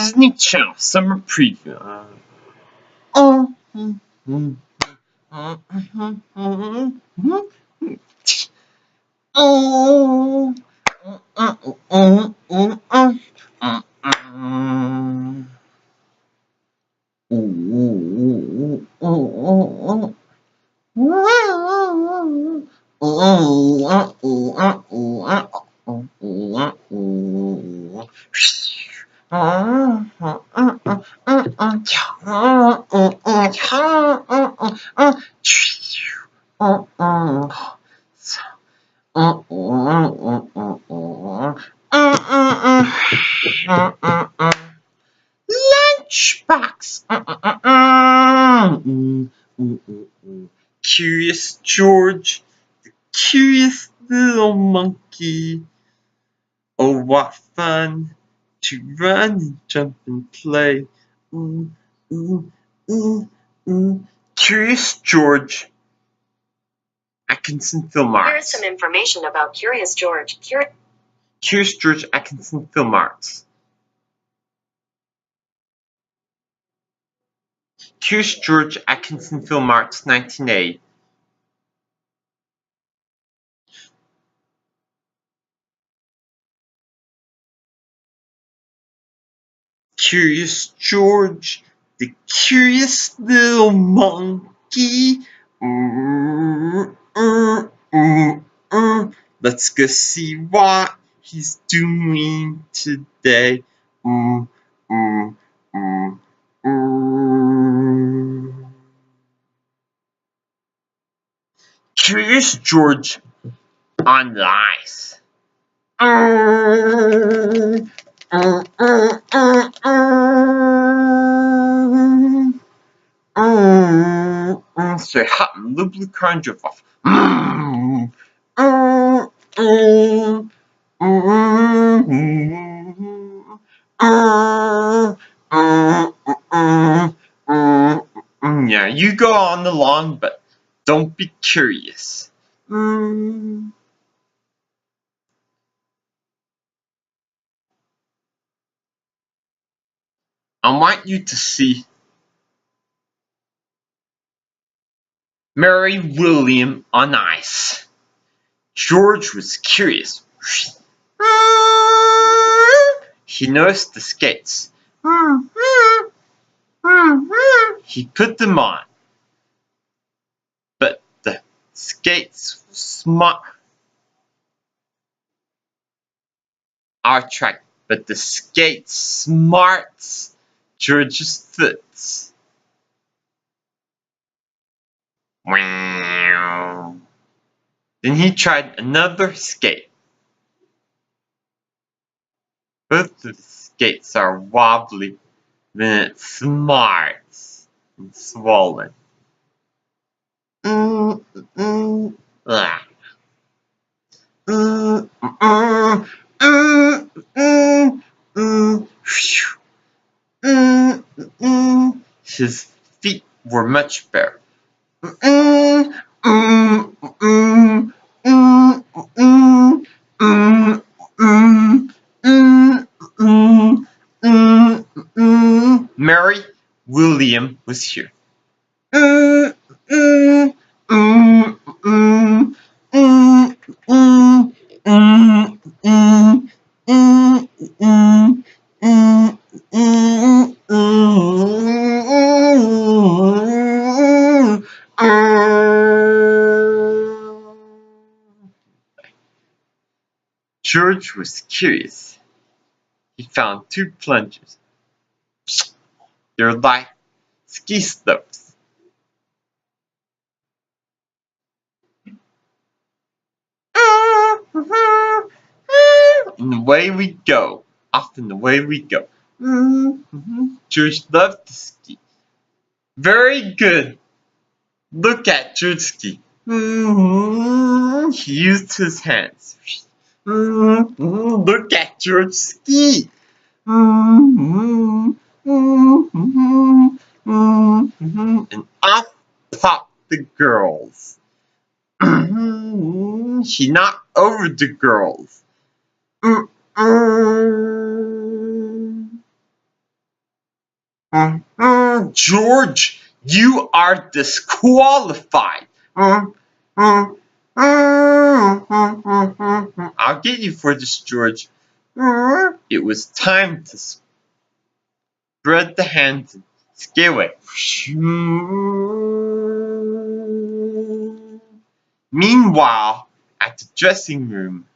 Disney Channel Summer Preview. Oh. Lunchbox. Curious George, the curious little monkey. Oh, what fun to run and jump and play. Curious George. Atkinson Film Arts. Here is some information about Curious George. Curious George Atkinson Film Arts. Curious George Atkinson Film Arts, 1980. Curious George, the curious little monkey. Let's go see what he's doing today. Curious George on the ice. So hot and the blue car and drove off. Yeah, you go on along, but don't be curious. I want you to see Mary William on ice. George was curious. He noticed the skates. He put them on. But the skates were smart. Our track, but the skates smarts George's foot. Then he tried another skate. Both of the skates are wobbly, then it smarts and swollen. His feet were much better. Mary William was here. George was curious. He found two plungers. They're like ski slopes. And away we go. Off and away we go. George loved to ski. Very good. Look at George ski. He used his hands. Look at George ski. And off popped the girls. He knocked over the girls. George, you are disqualified. I'll get you for this, George. It was time to spread the hands and skate away. Meanwhile, at the dressing room,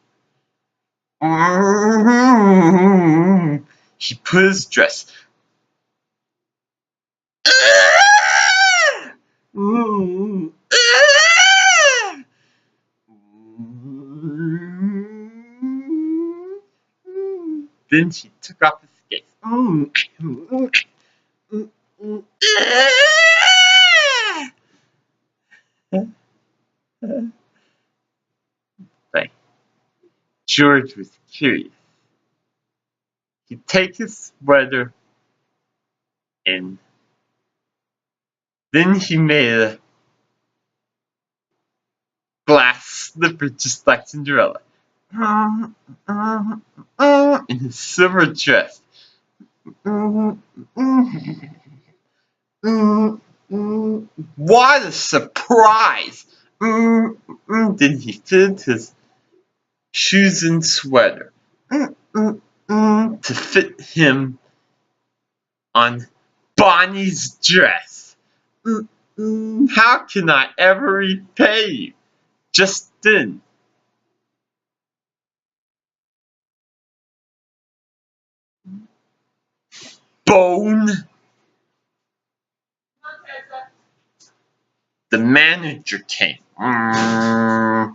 he put his dress. Then she took off his skates. But George was curious. He'd take his sweater and then he made a glass slipper just like Cinderella. In his silver dress. What a surprise! Then he fitted his shoes and sweater to fit him on Bonnie's dress. How can I ever repay you? Just then, Bone, the manager, came. I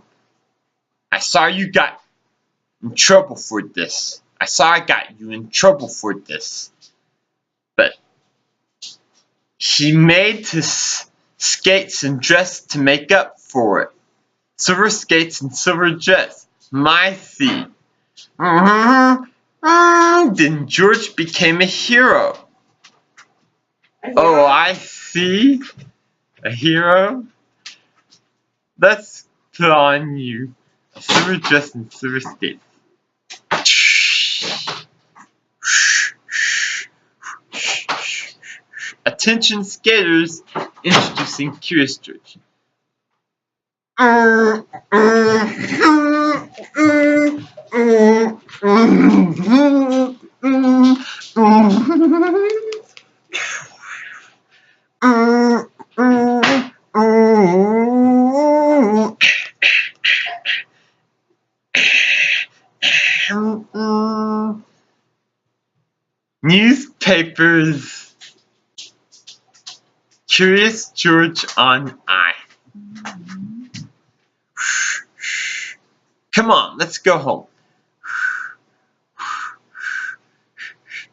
saw you got in trouble for this. I saw I got you in trouble for this. But he made his skates and dress to make up for it. Silver skates and silver dress. My fee. Then George became a hero. Oh, I see. A hero? Let's put on you a silver dress and silver skates. Attention skaters, introducing Curious George. Newspapers. Curious George on I. Come on, let's go home.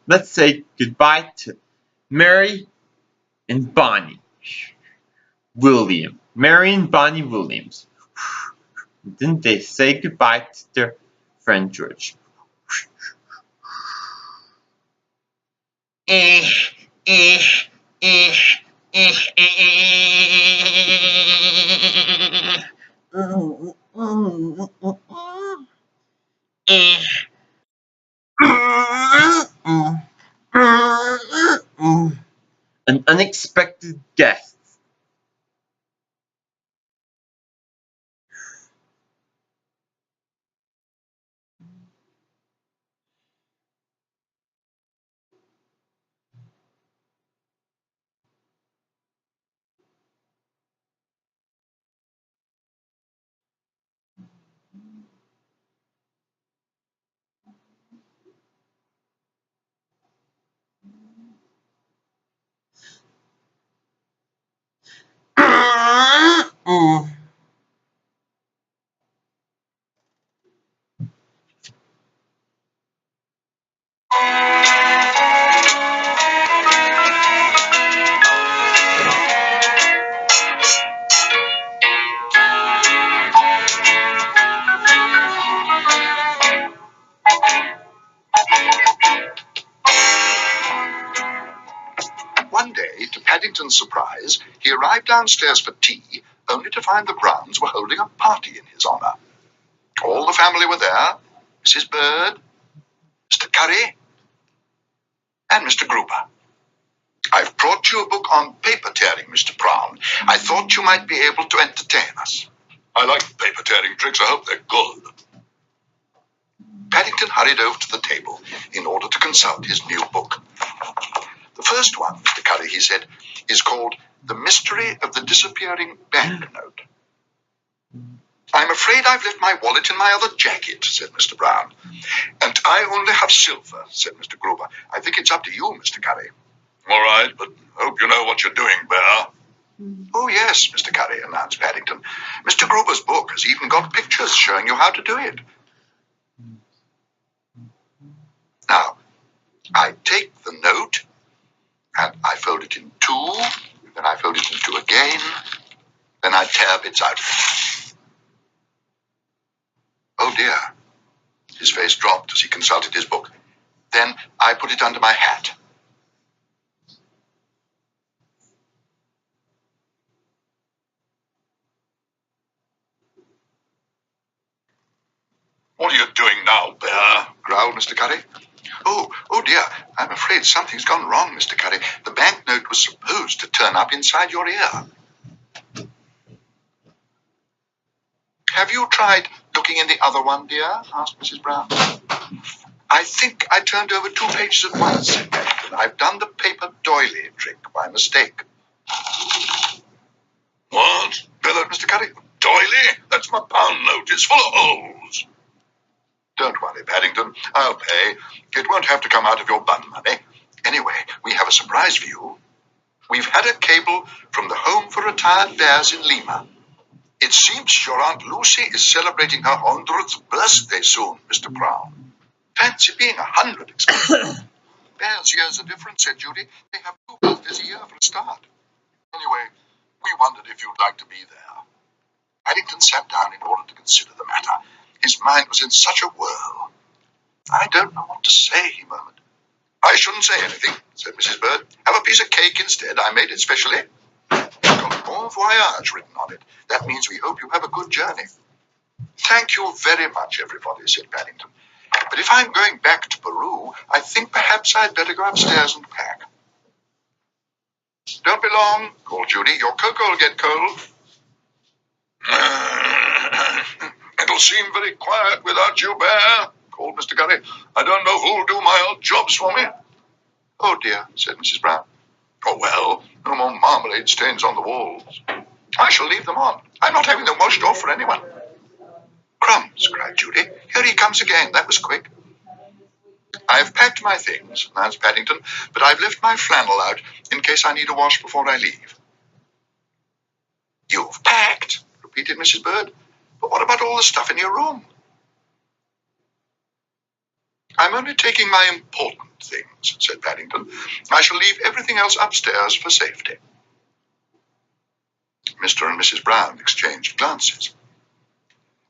Let's say goodbye to Mary and Bonnie Williams. Mary and Bonnie Williams. Then they say goodbye to their friend George. An unexpected guest. One day, to Paddington's surprise, he arrived downstairs for tea, only to find the Browns were holding a party in his honour. All the family were there, Mrs. Bird, Mr. Curry, and Mr. Gruber. I've brought you a book on paper tearing, Mr. Brown. I thought you might be able to entertain us. I like paper tearing tricks. I hope they're good. Paddington hurried over to the table in order to consult his new book. The first one, Mr. Curry, he said, is called The Mystery of the Disappearing Banknote. I'm afraid I've left my wallet in my other jacket, said Mr. Brown. And I only have silver, said Mr. Gruber. I think it's up to you, Mr. Curry. All right, but hope you know what you're doing, Bear. Oh, yes, Mr. Curry, announced Paddington. Mr. Gruber's book has even got pictures showing you how to do it. Now, I take the note, and I fold it in two, then I fold it in two again, then I tear bits out. Oh, dear. His face dropped as he consulted his book. Then I put it under my hat. What are you doing now, Bear? Growled Mr. Curry. Oh dear, I'm afraid something's gone wrong, Mr. Curry. The banknote was supposed to turn up inside your ear. Have you tried looking in the other one, dear? Asked Mrs. Brown. I think I turned over 2 pages at once, said Paddington. I've done the paper doily trick by mistake. What? Bellowed Mr. Curry. Doily? That's my pound note. It's full of holes. Don't worry, Paddington. I'll pay. It won't have to come out of your bun money. Anyway, we have a surprise for you. We've had a cable from the Home for Retired Bears in Lima. It seems your Aunt Lucy is celebrating her 100th birthday soon, Mr. Brown. Fancy being 100, exclaimed Bears' years are different, said Judy. They have 2 birthdays a year for a start. Anyway, we wondered if you'd like to be there. Paddington sat down in order to consider the matter. His mind was in such a whirl. I don't know what to say, he murmured. I shouldn't say anything, said Mrs. Bird. Have a piece of cake instead. I made it specially. It's got Bon Voyage written on it. That means we hope you have a good journey. Thank you very much, everybody, said Paddington. But if I'm going back to Peru, I think perhaps I'd better go upstairs and pack. Don't be long, called Judy. Your cocoa will get cold. It'll seem very quiet without you, Bear, called Mr. Curry. I don't know who'll do my odd jobs for me. Oh, dear, said Mrs. Brown. Oh, well, no more marmalade stains on the walls. I shall leave them on. I'm not having them washed off for anyone. Crumbs, cried Judy. Here he comes again. That was quick. I've packed my things, announced Paddington, but I've left my flannel out in case I need a wash before I leave. You've packed, repeated Mrs. Bird. But what about all the stuff in your room? I'm only taking my important things, said Paddington. I shall leave everything else upstairs for safety. Mr. and Mrs. Brown exchanged glances.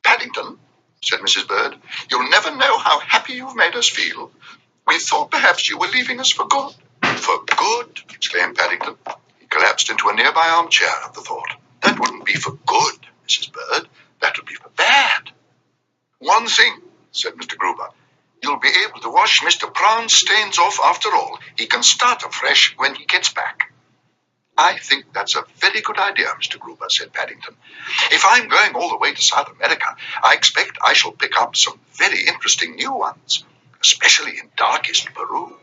Paddington, said Mrs. Bird, you'll never know how happy you've made us feel. We thought perhaps you were leaving us for good. For good, exclaimed Paddington. He collapsed into a nearby armchair at the thought. That wouldn't be for good, Mrs. Bird. That would be for bad. One thing, said Mr. Gruber. You'll be able to wash Mr. Brown's stains off after all. He can start afresh when he gets back. I think that's a very good idea, Mr. Gruber, said Paddington. If I'm going all the way to South America, I expect I shall pick up some very interesting new ones, especially in darkest Peru.